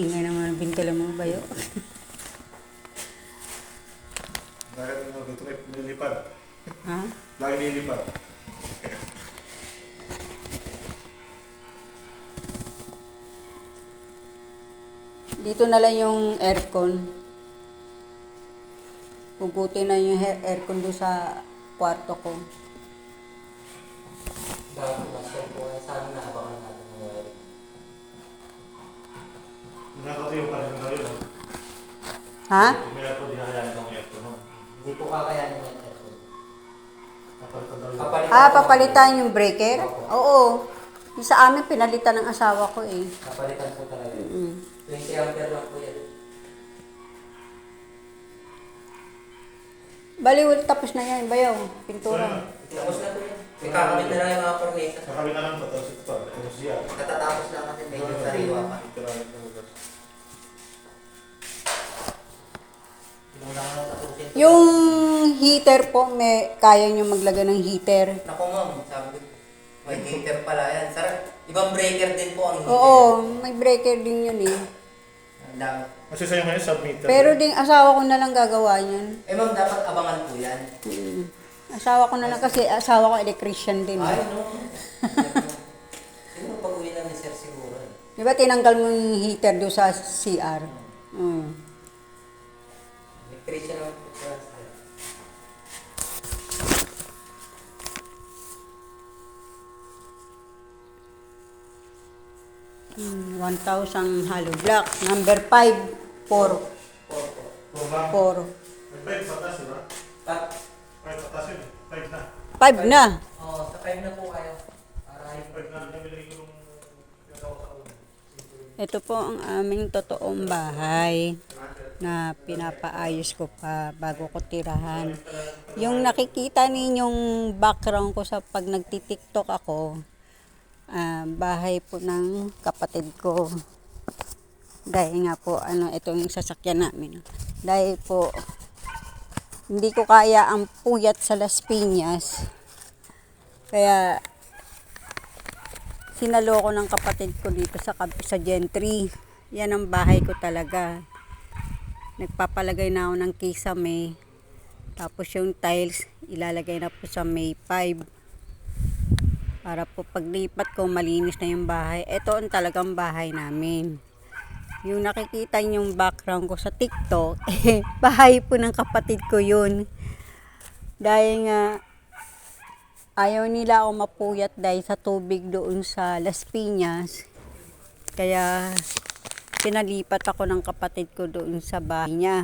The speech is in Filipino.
Ingay naman ang bintala mo, bayo. Bakit mo dito nilipad? Ha? Lagi nilipad. Dito na lang yung aircon. Pugutin na yung aircon doon sa kwarto ko. Bakit master po ay sana naabangan natin ng wiring. Nakatayo pa rin kayo. Ha? May aircon, di hayaan itong aircon. Hindi po kakayanin yung aircon. Kapalitan daw yun. Papalitan yung breaker? Oo. Yung sa amin, pinalitan ng asawa ko eh. Kapalitan po talaga. 20 ampere lang po yan. Baliwal, tapos na yan, bayaw. Pintura. Tapos na po yan. May kakamit na lang yung mga corneta. Kakawin na lang ito, tapos ito pa. Tapos yan. Katatapos lang kasi medyo sariwa pa. Ito lang ito. Yung lang na tapusin. Yung heater po, kaya nyo maglagay ng heater. Naku ma'am, sabi ko, may heater pala yan. Sarap. Ibang breaker din po ang heater. Oo, may breaker din yun eh. Ang dami. Kasi sa'yo ngayon, submitter. Pero ding asawa ko na lang gagawa yan. Eh ma'am, dapat abangan po yan. Asawa ko na lang kasi asawa ko electrician din. Ay, no. Siguro pag-uwi lang ni sir siguro. Di ba tinanggal mo yung heater doon sa CR? Electrician naman po sir. 1,000 hollow block. Number 5, 4. 4. 5 patas, di ba? 5 patas yun. 5 na. 5 na. Oo, sa 5 na po kayo. Para ay 5 na. Nabili ko yung pinagawa sa ulo. Ito po ang aming totoong bahay na pinapaayos ko pa bago ko tirahan. Yung nakikita ninyong background ko sa pag nagtitiktok ako, bahay po ng kapatid ko. Dahil nga po, ito yung sasakyan namin. Dahil po, hindi ko kaya ang puyat sa Las Piñas. Kaya, sinalo ko ng kapatid ko dito sa Gentry. Yan ang bahay ko talaga. Nagpapalagay na ako ng kisame. Tapos yung tiles, ilalagay na po sa May 5. Para po paglipat ko, malinis na yung bahay. Ito ang talagang bahay namin. Yung nakikita yung background ko sa TikTok, bahay po ng kapatid ko yun. Dahil nga, ayaw nila ako mapuyat dahil sa tubig doon sa Las Piñas. Kaya, pinalipat ako ng kapatid ko doon sa bahay niya.